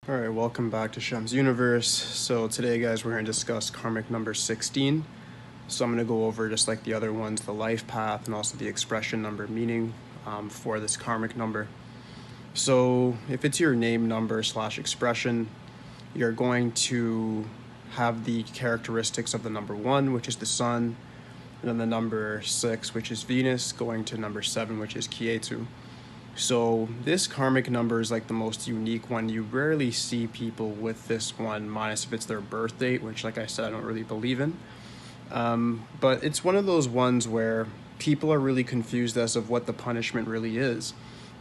Alright, welcome back to Shem's Universe. So today, guys, we're going to discuss karmic number 16. So I'm going to go over, just like the other ones, the life path and also the expression number meaning for this karmic number. So if it's your name number / expression, you're going to have the characteristics of the number 1, which is the sun, and then the number 6, which is Venus, going to number 7, which is Ketu. So this karmic number is like the most unique one. You rarely see people with this one, minus if it's their birth date, which, like I said, I don't really believe in. But it's one of those ones where people are really confused as of what the punishment really is.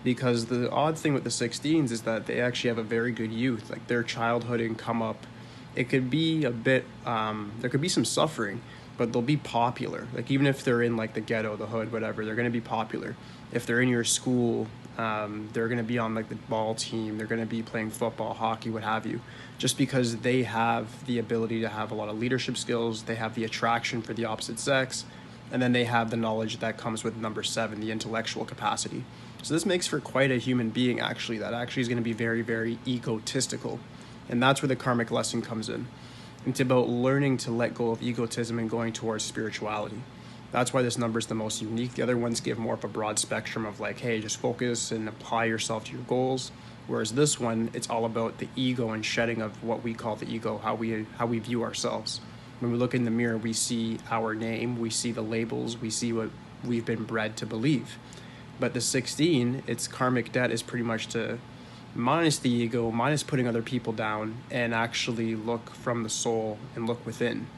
Because the odd thing with the 16s is that they actually have a very good youth. Like their childhood and come up, it could be a bit, there could be some suffering, but they'll be popular. Like even if they're in like the ghetto, the hood, whatever, they're going to be popular. If they're in your school, they're going to be on like the ball team, they're going to be playing football, hockey, what have you, just because they have the ability to have a lot of leadership skills, they have the attraction for the opposite sex, and then they have the knowledge that comes with number 7, the intellectual capacity. So this makes for quite a human being, actually, that actually is going to be very, very egotistical. And that's where the karmic lesson comes in. It's about learning to let go of egotism and going towards spirituality. That's why this number is the most unique. The other ones give more of a broad spectrum of like, hey, just focus and apply yourself to your goals. Whereas this one, it's all about the ego and shedding of what we call the ego, how we view ourselves. When we look in the mirror, we see our name, we see the labels, we see what we've been bred to believe. But the 16, its karmic debt is pretty much to minus the ego, minus putting other people down, and actually look from the soul and look within.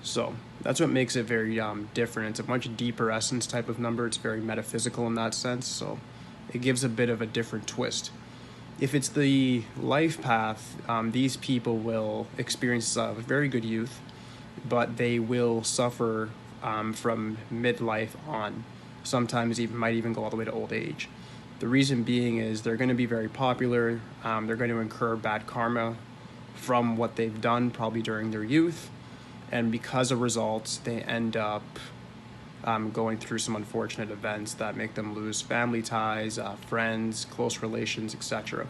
So that's what makes it very different. It's a much deeper essence type of number. It's very metaphysical in that sense. So it gives a bit of a different twist. If it's the life path, these people will experience a very good youth, but they will suffer from midlife on. Sometimes might even go all the way to old age. The reason being is they're going to be very popular. They're going to incur bad karma from what they've done probably during their youth. And because of results, they end up going through some unfortunate events that make them lose family ties, friends, close relations, etc.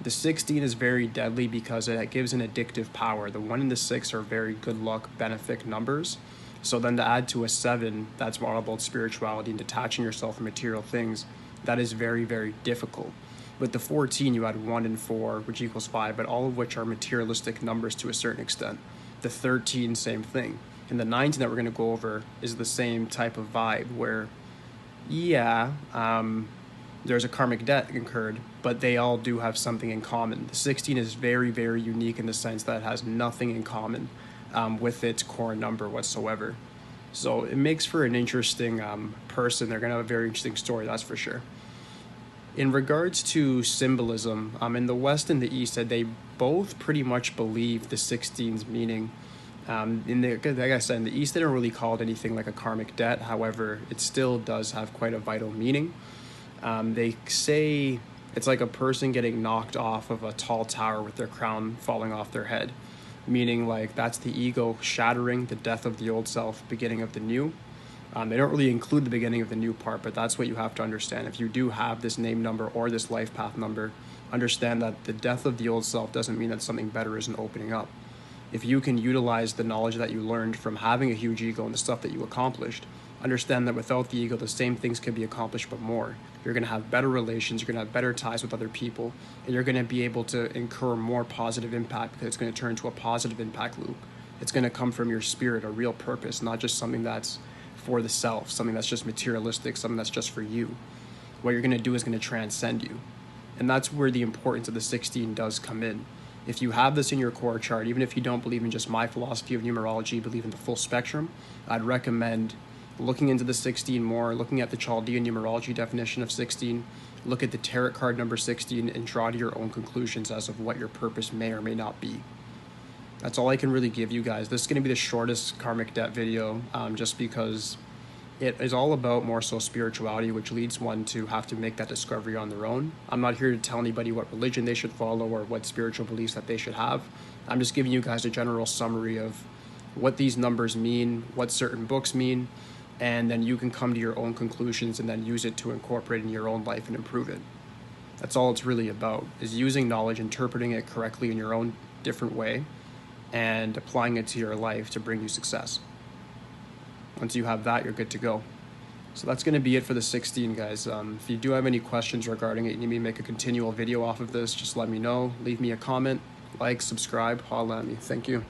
The 16 is very deadly because it gives an addictive power. The 1 and the 6 are very good luck, benefic numbers. So then to add to a 7, that's more about spirituality and detaching yourself from material things. That is very, very difficult. With the 14, you add 1 and 4, which equals 5, but all of which are materialistic numbers to a certain extent. The 13, same thing. And the 19 that we're going to go over is the same type of vibe where, there's a karmic debt incurred, but they all do have something in common. The 16 is very, very unique in the sense that it has nothing in common with its core number whatsoever. So it makes for an interesting person. They're going to have a very interesting story, that's for sure. In regards to symbolism, in the West and the East, they both pretty much believe the 16's meaning. Like I said, in the East, they don't really call it anything like a karmic debt. However, it still does have quite a vital meaning. They say it's like a person getting knocked off of a tall tower with their crown falling off their head, meaning like that's the ego shattering, the death of the old self, beginning of the new. They don't really include the beginning of the new part, but that's what you have to understand. If you do have this name number or this life path number, understand that the death of the old self doesn't mean that something better isn't opening up. If you can utilize the knowledge that you learned from having a huge ego and the stuff that you accomplished, understand that without the ego, the same things can be accomplished, but more. You're going to have better relations, you're going to have better ties with other people, and you're going to be able to incur more positive impact because it's going to turn into a positive impact loop. It's going to come from your spirit, a real purpose, not just something that's for the self, something that's just materialistic, something that's just for you. What you're going to do is going to transcend you. And that's where the importance of the 16 does come in. If you have this in your core chart, even if you don't believe in just my philosophy of numerology, believe in the full spectrum, I'd recommend looking into the 16 more, looking at the Chaldean numerology definition of 16, look at the tarot card number 16, and draw to your own conclusions as of what your purpose may or may not be. That's all I can really give you guys. This is going to be the shortest karmic debt video, just because it is all about more so spirituality, which leads one to have to make that discovery on their own. I'm not here to tell anybody what religion they should follow or what spiritual beliefs that they should have. I'm just giving you guys a general summary of what these numbers mean, what certain books mean, and then you can come to your own conclusions and then use it to incorporate in your own life and improve it. That's all it's really about, is using knowledge, interpreting it correctly in your own different way, and applying it to your life to bring you success. Once you have that, you're good to go. So that's going to be it for the 16, guys. If you do have any questions regarding it, you need me to make a continual video off of this, just let me know. Leave me a comment, like, subscribe, holla at me. Thank you.